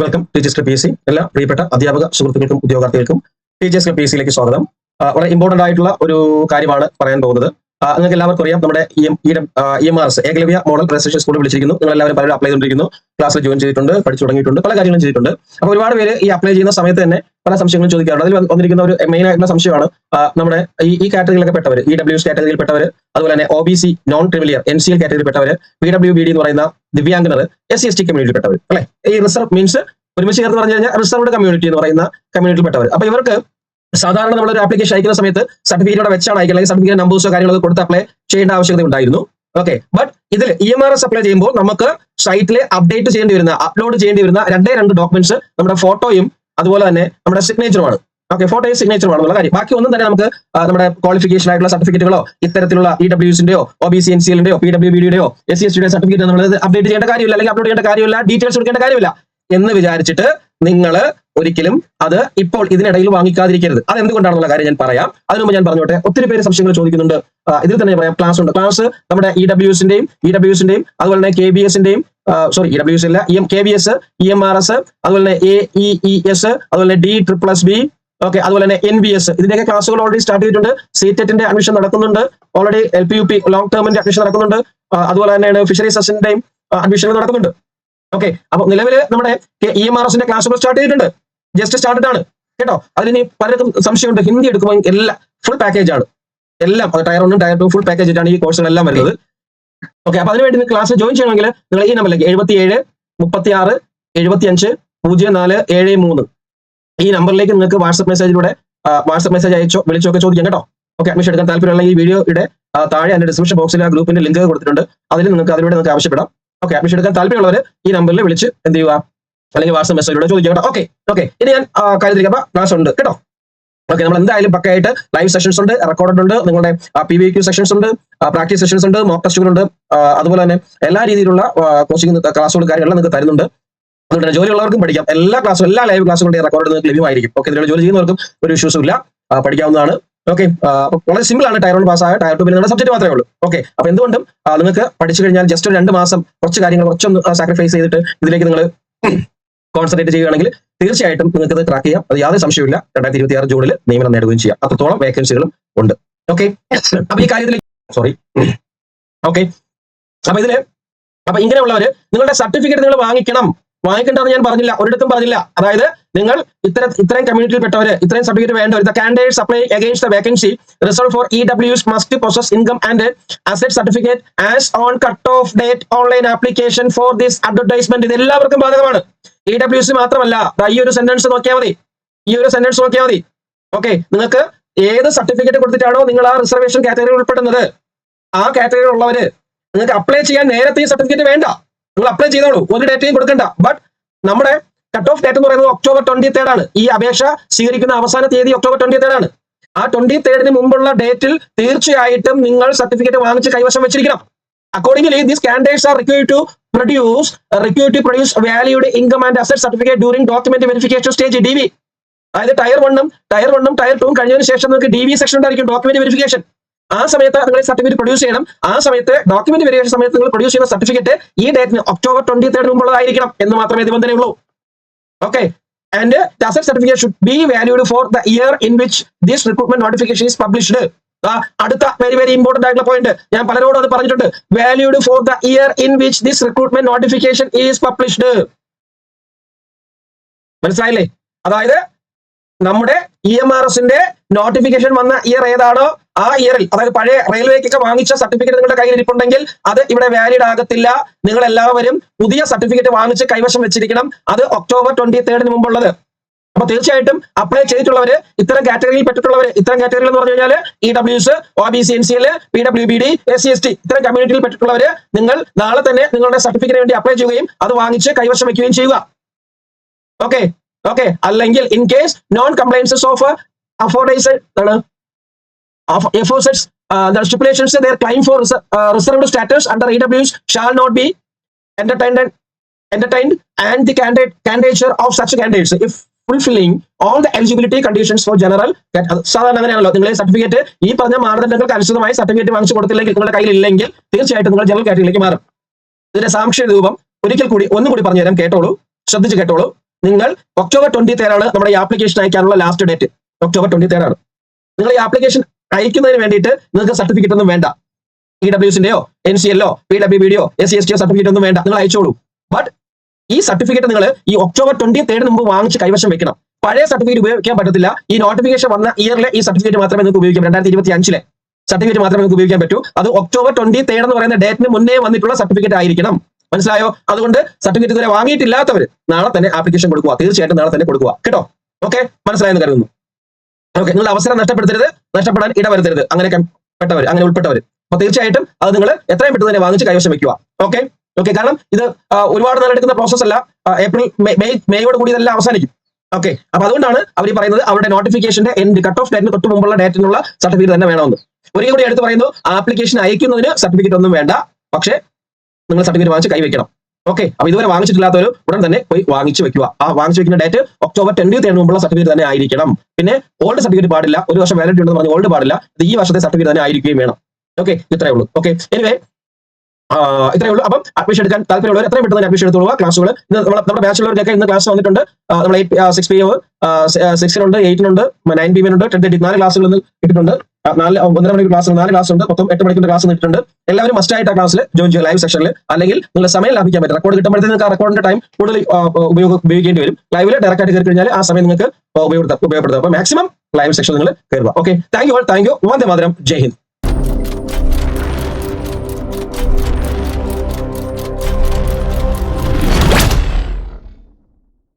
Welcome teachers club PSC. എല്ലാ പ്രിയപ്പെട്ട അധ്യാപക സുഹൃത്തുക്കൾക്കും ഉദ്യോഗാർത്ഥികൾക്കും ടീച്ചേഴ്സ് ക്ലബ് PSC സ്വാഗതം. വളരെ ഇമ്പോർട്ടന്റ് ആയിട്ടുള്ള ഒരു കാര്യമാണ് പറയാൻ പോകുന്നത്. നിങ്ങൾക്ക് എല്ലാവർക്കും അറിയാം, നമ്മുടെ EMRS ഏകലവ്യ മോഡൽ രജിസ്ട്രേഷൻ സ്കൂളിൽ വിളിച്ചിരിക്കുന്നു. നിങ്ങൾ എല്ലാവരും പലരും അപ്ലൈ ചെയ്തിരിക്കുന്നു, ക്ലാസ്സിൽ ജോയിൻ ചെയ്തിട്ടുണ്ട്, പഠിച്ചു തുടങ്ങിയിട്ടുണ്ട്, പല കാര്യങ്ങളും ചെയ്തിട്ടുണ്ട്. അപ്പോൾ ഒരുപാട് പേര് ഈ അപ്ലൈ ചെയ്യുന്ന സമയത്ത് തന്നെ പല സംശയങ്ങളും ചോദിക്കാറുണ്ട്. അതിൽ വന്നിരിക്കുന്ന ഒരു മെയിൻ ആയിട്ടുള്ള സംശയമാണ് നമ്മുടെ ഈ കാറ്റഗറിയിലൊക്കെ പെട്ടവർ, EWS കാറ്റഗറിയിൽ പെട്ടവർ, അതുപോലെ തന്നെ OBC നോൺ ക്രിമിലിയർ NCL കാറ്റഗറിയിൽ പെട്ടവർ, PWBD എന്ന് പറയുന്ന ദിവ്യാംഗനർ, SC/ST കമ്മ്യൂണിറ്റിയിൽ പെട്ടവർ, അല്ലെ? ഈ റിസർവ് മീൻസ് ഒരുമിച്ച് ചേർത്ത് പറഞ്ഞു കഴിഞ്ഞാൽ റിസർവ്ഡ് കമ്മ്യൂണിറ്റി എന്ന് പറയുന്ന കമ്മ്യൂണിറ്റിയിൽ പെട്ടവർ. അപ്പൊ ഇവർക്ക് സാധാരണ നമ്മളൊരു ആപ്ലിക്കേഷൻ അയക്കുന്ന സമയത്ത് സർട്ടിഫിക്കറ്റോടെ വെച്ചാണ് അയക്കുക, അല്ലെങ്കിൽ സർട്ടിഫിക്കറ്റ് നമ്പേഴ്സോ കാര്യങ്ങളൊക്കെ കൊടുത്ത് അപ്ലൈ ചെയ്യേണ്ട ആവശ്യകത ഉണ്ടായിരുന്നു. ഓക്കെ, ബട്ട് ഇതിൽ EMRS അപ്ലൈ ചെയ്യുമ്പോൾ നമുക്ക് സൈറ്റിൽ അപ്ഡേറ്റ് ചെയ്യേണ്ടി വരുന്ന, അപ്ലോഡ് ചെയ്യേണ്ടി വരുന്ന രണ്ട് ഡോക്യുമെന്റ്സ് നമ്മുടെ ഫോട്ടോയും അതുപോലെ തന്നെ നമ്മുടെ സിഗ്നേച്ചറുമാണ്. ഓക്കെ, ഫോട്ടോയും സിഗ്നേച്ചറുമാണ് എന്നുള്ള കാര്യം. ബാക്കി ഒന്നും തന്നെ നമുക്ക് നമ്മുടെ ക്വാളിഫിക്കേഷൻ ആയിട്ടുള്ള സർട്ടിഫിക്കറ്റുകളോ ഇത്തരത്തിലുള്ള EWSന്റെയോ OBC NCLന്റെയോ PWBDയുടെയോ SC/STയുടെ സർട്ടിഫിക്കറ്റ് നമ്മൾ അപ്ഡേറ്റ് ചെയ്യേണ്ട കാര്യമില്ല, അല്ലെങ്കിൽ അപ്ലോഡ് ചെയ്യേണ്ട കാര്യമില്ല, ഡീറ്റെയിൽസ് കൊടുക്കേണ്ട കാര്യമില്ല എന്ന് വിചാരിച്ചിട്ട് നിങ്ങൾ ഒരിക്കലും അത് ഇപ്പോൾ ഇതിനിടയിൽ വാങ്ങിക്കാതിരിക്കരുത്. അതെന്തുകൊണ്ടാണെന്നുള്ള കാര്യം ഞാൻ പറയാം. അതിനു മുമ്പ് ഞാൻ പറഞ്ഞോട്ടെ, ഒത്തിരി പേര് സംശയങ്ങൾ ചോദിക്കുന്നുണ്ട്. ഇതിൽ തന്നെ പറയാം, ക്ലാസ് ഉണ്ട്. ക്ലാസ് നമ്മുടെ EWSന്റെയും അതുപോലെ തന്നെ KBSന്റെയും EWS ഇല്ല, KBS, EMRS, അതുപോലെ തന്നെ AEES, അതുപോലെ DSSB, ഓക്കെ, അതുപോലെ തന്നെ NBS, ഇതിന്റെയൊക്കെ ക്ലാസ്സുകൾ ഓൾറെഡി സ്റ്റാർട്ട് ചെയ്തിട്ടുണ്ട്. CTETന്റെ അഡ്മിഷൻ നടക്കുന്നുണ്ട്. ഓൾറെഡി LPUP ലോങ് ടേമിന്റെ അഡ്മിഷൻ നടക്കുന്നുണ്ട്. അതുപോലെ തന്നെയാണ് ഫിഷറീസ് അസിസ്റ്റന്റിന്റെയും അഡ്മിഷൻ നടക്കുന്നുണ്ട്. ഓക്കെ, അപ്പൊ നിലവിൽ നമ്മുടെ EMRSന്റെ ക്ലാസ്സുകൾ സ്റ്റാർട്ട് ചെയ്തിട്ടുണ്ട്. ജസ്റ്റ് സ്റ്റാർട്ടഡ് ആണ് കേട്ടോ. അതിന് പലർക്കും സംശയമുണ്ട്, ഹിന്ദി എടുക്കുമ്പോൾ എല്ലാം ഫുൾ പാക്കേജ് ആണ്, എല്ലാം Tier 1 Tier 2 ഫുൾ പാക്കേജ് ആയിട്ടാണ് ഈ കോഴ്സുകളെല്ലാം വരുന്നത്. ഓക്കെ, അപ്പൊ അതിനുവേണ്ടി നിങ്ങൾ ക്ലാസ് ജോയിൻ ചെയ്യണമെങ്കിൽ നിങ്ങൾ ഈ നമ്പറിലേക്ക് 77 36 75 0473 ഈ നമ്പറിലേക്ക് നിങ്ങൾക്ക് വാട്സ്ആപ്പ് മെസ്സേജ് അയച്ചോ വിളിച്ചോ ഒക്കെ ചോദിക്കാം കേട്ടോ. ഓക്കെ, അഡ്മിഷൻ എടുക്കാൻ താല്പര്യമുള്ള ഈ വീഡിയോയുടെ താഴെ അതിന്റെ ഡിസ്ക്രിപ്ഷൻ ബോക്സിൽ ആ ഗ്രൂപ്പിന്റെ ലിങ്ക് കൊടുത്തിട്ടുണ്ട്. അതിലൂടെ നിങ്ങൾക്ക് ആവശ്യപ്പെടാം. ഓക്കെ, അഡ്മിഷൻ എടുക്കാൻ താല്പര്യമുള്ളവർ ഈ നമ്പറിൽ വിളിച്ച് എന്ത് ചെയ്യുക, അല്ലെങ്കിൽ വാട്സ്ആപ്പ് മെസ്സേജിലൂടെ ചോദിക്കാം കേട്ടോ. ഓക്കെ, ഇനി ഞാൻ കാര്യത്തിലേക്ക് ക്ലാസ് ഉണ്ട് കേട്ടോ. ഓക്കെ, നമ്മൾ എന്തായാലും പക്കയായിട്ട് ലൈവ് സെഷൻസ് ഉണ്ട്, റെക്കോർഡ് ഉണ്ട്, നിങ്ങളുടെ PVQ സെഷൻസ് ഉണ്ട്, പ്രാക്ടീസ് സെഷൻസ് ഉണ്ട്, മോക്ക് ടെസ്റ്റുകളുണ്ട്, അതുപോലെ തന്നെ എല്ലാ രീതിയിലുള്ള കോച്ചിങ് ക്ലാസ്സുകളും കാര്യങ്ങളെല്ലാം നിങ്ങൾക്ക് തരുന്നുണ്ട്. അതുകൊണ്ട് തന്നെ ജോലിയുള്ളവർക്കും പഠിക്കാം. എല്ലാ ലൈവ് ക്ലാസ്സുകളുടെ റെക്കോർഡ് നിങ്ങൾക്ക് ലഭ്യമായിരിക്കും. ഓക്കെ, ഇതിലൂടെ ജോലി ചെയ്യുന്നവർക്കും ഒരു ഇഷ്യൂസും ഇല്ല, പഠിക്കാവുന്നതാണ്. ഓക്കെ, വളരെ സിമ്പിൾ ആണ്. Tier 1 പാസ്സായ Tier 2 പിന്നെ നിങ്ങളുടെ സബ്ജക്ട് മാത്രമേ ഉള്ളൂ. ഓക്കെ, അപ്പൊ എന്തുകൊണ്ടും നിങ്ങൾക്ക് പഠിച്ചു കഴിഞ്ഞാൽ ജസ്റ്റ് 2 മാസം കുറച്ചൊന്ന് സാക്രിഫൈസ് ചെയ്തിട്ട് ഇതിലേക്ക് നിങ്ങൾ കോൺസെൻട്രേറ്റ് ചെയ്യുകയാണെങ്കിൽ തീർച്ചയായിട്ടും നിങ്ങൾക്ക് ഇത് ട്രാക്ക് ചെയ്യാം. അത് യാതൊരു സംശയമില്ല. 2026 ജൂണിൽ നിയമനം നേടുകയും ചെയ്യാം. അത്രത്തോളം വേക്കൻസികളും ഉണ്ട്. ഓക്കെ, അപ്പൊ ഈ കാര്യത്തിൽ ഓക്കെ, അപ്പൊ ഇങ്ങനെയുള്ളവര് നിങ്ങളുടെ സർട്ടിഫിക്കറ്റ് നിങ്ങൾ വാങ്ങിക്കേണ്ടതെന്ന് ഞാൻ പറഞ്ഞില്ല, ഒരിടത്തും പറഞ്ഞില്ല. അതായത് നിങ്ങൾ ഇത്രയും കമ്മ്യൂണിറ്റിയിൽ പെട്ടവര്, ഇത്രയും സർട്ടിഫിക്കറ്റ് വേണ്ടവർ, the candidates apply against the vacancy reserved for EWS must possess income and asset certificate as on cut off date online application for this advertisement. ഇത് എല്ലാവർക്കും ബാധകമാണ്. EWS മാത്രമല്ല. ഈ ഒരു സെന്റൻസ് നോക്കിയാൽ മതി. ഓക്കെ, നിങ്ങൾക്ക് ഏത് സർട്ടിഫിക്കറ്റ് കൊടുത്തിട്ടാണോ നിങ്ങൾ ആ റിസർവേഷൻ കാറ്റഗറി ഉൾപ്പെടുന്നത്, ആ കാറ്റഗറി ഉള്ളവര് നിങ്ങൾക്ക് അപ്ലൈ ചെയ്യാൻ നേരത്തെ ഈ സർട്ടിഫിക്കറ്റ് വേണ്ട, നിങ്ങൾ അപ്ലൈ ചെയ്തോളൂ, ഒരു ഡേറ്റയും കൊടുക്കണ്ട. ബട്ട് നമ്മുടെ കട്ട് ഓഫ് ഡേറ്റ് എന്ന് പറയുന്നത് October 23 ആണ്. ഈ അപേക്ഷ സ്വീകരിക്കുന്ന അവസാന തീയതി October 23 ആണ്. ആ 23 മുമ്പുള്ള ഡേറ്റിൽ തീർച്ചയായിട്ടും നിങ്ങൾ സർട്ടിഫിക്കറ്റ് വാങ്ങിച്ച് കൈവശം വെച്ചിരിക്കണം. Accordingly, these candidates are required to produce valued income and asset certificate during document verification stage DV. അതായത് Tier 1 Tier 2 കഴിഞ്ഞതിന് ശേഷം നിങ്ങൾക്ക് DV സെക്ഷൻ ഉണ്ടായിരിക്കും, ഡോക്യുമെന്റ് വെരിഫിക്കേഷൻ. ആ സമയത്ത് നിങ്ങൾ സർട്ടിഫിക്കറ്റ് പ്രൊഡ്യൂസ് ചെയ്യണം. ആ സമയത്ത് ഡോക്യുമെന്റ് വെരിഫിക്കേഷൻ സമയത്ത് നിങ്ങൾ പ്രൊഡ്യൂസ് ചെയ്യുന്ന സർട്ടിഫിക്കറ്റ് ഈ ഡേറ്റിന് October 23 മുമ്പുള്ളതായിരിക്കണം എന്ന് മാത്രമേ നിബന്ധനയുള്ളൂ. Okay, and the asset certificate should be valued for the year in which this recruitment notification is published. അടുത്ത വെരി ഇമ്പോർട്ടന്റ് ആയിട്ടുള്ള പോയിന്റ്, ഞാൻ പലരോടും അത് പറഞ്ഞിട്ടുണ്ട്. Valued for the year in which this recruitment notification is published. മനസ്സിലായില്ലേ? അതായത് നമ്മുടെ EMRSന്റെ notification വന്ന ഇയർ ഏതാണോ ആ ഇയറിൽ, അതായത് പഴയ റെയിൽവേക്കൊക്കെ വാങ്ങിച്ച സർട്ടിഫിക്കറ്റ് നിങ്ങളുടെ കയ്യിൽ ഇരിപ്പുണ്ടെങ്കിൽ അത് ഇവിടെ വാലിഡ് ആകത്തില്ല. നിങ്ങൾ എല്ലാവരും പുതിയ സർട്ടിഫിക്കറ്റ് വാങ്ങിച്ച് കൈവശം വെച്ചിരിക്കണം. അത് October 23 മുമ്പുള്ളത്. അപ്പൊ തീർച്ചയായിട്ടും അപ്ലൈ ചെയ്തിട്ടുള്ളവര്, ഇത്തരം കാറ്റഗറിയിൽ പെട്ടിട്ടുള്ളവര്, ഇത്തരം കാറ്റഗറികൾ എന്ന് പറഞ്ഞു കഴിഞ്ഞാൽ EWS, OBC NCL, PWBD, SC/ST ഇത്തരം കമ്മ്യൂണിറ്റിയിൽ പെട്ടിട്ടുള്ളവര് നിങ്ങൾ നാളെ തന്നെ നിങ്ങളുടെ സർട്ടിഫിക്കറ്റിന് വേണ്ടി അപ്ലൈ ചെയ്യുകയും അത് വാങ്ങിച്ച് കൈവശം വെക്കുകയും ചെയ്യുക. ഓക്കെ, അല്ലെങ്കിൽ in case non compliances of the stipulations their claim for reserved status under EWS shall not be entertained and the candidature of such candidates if fulfilling all the eligibility conditions for general. സാധാരണ അങ്ങനെയാണല്ലോ, നിങ്ങൾ certificate ഈ പറഞ്ഞ മാനദണ്ഡങ്ങൾക്ക് അനുസൃതമായി certificate വാങ്ങിച്ചു കൊടുത്തില്ലെങ്കിൽ, നിങ്ങളുടെ കയ്യിൽ ഇല്ലെങ്കിൽ തീർച്ചയായിട്ടും നിങ്ങൾ ജനറൽ കാറ്റഗറിയിലേക്ക് മാറും. ഇതിന്റെ സാക്ഷ്യ രൂപം ഒന്നുകൂടി പറഞ്ഞുതരാം, ശ്രദ്ധിച്ച് കേട്ടോളൂ. നിങ്ങൾ ഒക്ടോബർ 23 ആണ് നമ്മുടെ ഈ ആപ്ലിക്കേഷൻ അയക്കാനുള്ള ലാസ്റ്റ് ഡേറ്റ്. ഒക്ടോബർ 23 ആണ്. നിങ്ങൾ ഈ ആപ്ലിക്കേഷൻ അയക്കുന്നതിന് വേണ്ടിയിട്ട് നിങ്ങൾക്ക് സർട്ടിഫിക്കറ്റ് ഒന്നും വേണ്ട. EWSന്റെയോ NCLോ PWBDയോ SCSTയോ സർട്ടിഫിക്കറ്റ് ഒന്നും വേണ്ട. നിങ്ങൾ അയച്ചോളൂ. ബട്ട് ഈ സർട്ടിഫിക്കറ്റ് നിങ്ങൾ ഈ ഒക്ടോബർ 23 മുമ്പ് വാങ്ങിച്ച് കൈവശം വെക്കണം. പഴയ സർട്ടിഫിക്കറ്റ് ഉപയോഗിക്കാൻ പറ്റത്തില്ല. ഈ നോട്ടിഫിക്കേഷൻ വന്ന ഇയറിലെ ഈ സർട്ടിഫിക്കറ്റ് മാത്രമേ നിങ്ങൾക്ക് ഉപയോഗിക്കാൻ 2025 സർട്ടിഫിക്കറ്റ് മാത്രമേ നിങ്ങൾക്ക് ഉപയോഗിക്കാൻ പറ്റൂ. അത് ഒക്ടോബർ 23 എന്ന് പറയുന്ന ഡേറ്റിന് മുന്നേ വന്നിട്ടുള്ള സർട്ടിഫിക്കറ്റ് ആയിരിക്കണം. മനസ്സിലായോ? അതുകൊണ്ട് സർട്ടിഫിക്കറ്റ് ഇതുവരെ വാങ്ങിയിട്ടില്ലാത്തവർ നാളെ തന്നെ ആപ്ലിക്കേഷൻ കൊടുക്കുക. തീർച്ചയായിട്ടും നാളെ തന്നെ കൊടുക്കുക കേട്ടോ. ഓക്കെ, മനസ്സിലായെന്ന് കരുതുന്നു. ഓക്കെ, നിങ്ങളുടെ അവസരം നഷ്ടപ്പെടുത്തരുത്, നഷ്ടപ്പെടാൻ ഇടവരുത്തരുത്. അങ്ങനെ ഉൾപ്പെട്ടവർ. അപ്പൊ തീർച്ചയായിട്ടും അത് നിങ്ങൾ എത്രയും പെട്ടെന്ന് തന്നെ വാങ്ങിച്ച് കൈവശം വെക്കുക. ഓക്കെ, കാരണം ഇത് ഒരുപാട് നാളെടുക്കുന്ന പ്രോസസ് അല്ല. ഏപ്രിൽ മെയ്യോട് കൂടി ഇതെല്ലാം അവസാനിക്കും. ഓക്കെ, അപ്പൊ അതുകൊണ്ടാണ് അവർ പറയുന്നത് അവരുടെ നോട്ടിഫിക്കേഷന്റെ എൻഡ് കട്ട് ഓഫ് ഡേറ്റിന് തൊട്ട് മുമ്പുള്ള ഡേറ്റിനുള്ള സർട്ടിഫിക്കറ്റ് തന്നെ വേണമെന്ന്. ഒരിക്കൽ കൂടി എടുത്ത് പറയുന്നു, ആപ്ലിക്കേഷൻ അയക്കുന്നതിന് സർട്ടിഫിക്കറ്റ് ഒന്നും വേണ്ട, പക്ഷേ നിങ്ങൾ സർട്ടിഫിക്കറ്റ് വാങ്ങിച്ച് കൈവയ്ക്കണം. ഓക്കെ, അപ്പൊ ഇതുവരെ വാങ്ങിച്ചിട്ടില്ലാത്തവർ ഉടൻ തന്നെ പോയി വാങ്ങിച്ചു വെക്കുക. ആ വാങ്ങിച്ചു വെക്കുന്ന ഡേറ്റ് ഒക്ടോബർ 23 മുമ്പുള്ള സർട്ടിഫിക്കറ്റ് തന്നെ ആയിരിക്കണം. പിന്നെ ഓൾഡ് സർട്ടിഫിക്കറ്റ് പാടില്ല. ഒരു വർഷം വാലിഡിറ്റി ഉണ്ടെന്ന് പറഞ്ഞ് ഓൾഡ് പാടില്ല. ഇത് ഈ വർഷത്തെ സർട്ടിഫിക്കറ്റ് തന്നെ ആയിരിക്കുകയും വേണം. ഓക്കെ, ഇത്രയേ ഉള്ളൂ. ഓക്കെ, എനിവേ ഇത്രയേ ഉള്ളൂ. അപ്പം അഡ്മിഷൻ എടുക്കാൻ താല്പര്യമുള്ളവർ എത്രയും പെട്ടെന്ന് തന്നെ അഡ്മിഷൻ എടുത്തോളുക. ക്ലാസ്സുകൾ നമ്മുടെ ബാച്ചിലുള്ളവർക്കൊക്കെ ഇന്ന് ക്ലാസ് വന്നിട്ടുണ്ട്. നമ്മൾ 6 PM 6-നുണ്ട്, 8-നുണ്ട്, 9 PM 10:30 4 ക്ലാസ്സുകൾ ഇന്ന് ഇട്ടിട്ടുണ്ട്. 1.5 മണിക്കൂർ ക്ലാസ് 4 ക്ലാസ് ഉണ്ട്. മൊത്തം 8 മണിക്കൂർ ക്ലാസ് ഇട്ടിട്ടുണ്ട്. എല്ലാവരും മസ്റ്റ് ആയിട്ട് ആ ക്ലാസ്സിൽ ജോയിൻ ചെയ്യുക ലൈവ് സെക്ഷനിൽ. അല്ലെങ്കിൽ നിങ്ങൾ സമയം ലാഭിക്കാൻ പറ്റും. റെക്കോർഡ് കിട്ടുമ്പോഴത്തേക്ക് നിങ്ങൾക്ക് ആ റെക്കോർഡിന്റെ ടൈം കൂടുതൽ ഉപയോഗിക്കേണ്ടി വരും. ലൈവിൽ ഡയറക്റ്റ് ആയിട്ട് കയറി കഴിഞ്ഞാൽ ആ സമയം നിങ്ങൾക്ക് ഉപയോഗപ്പെടുത്താം. അപ്പോൾ മാക്സിമം ലൈവ് സെക്ഷനിൽ നിങ്ങൾ കയറുക. Okay, thank you. Vande Mataram. Jai Hind.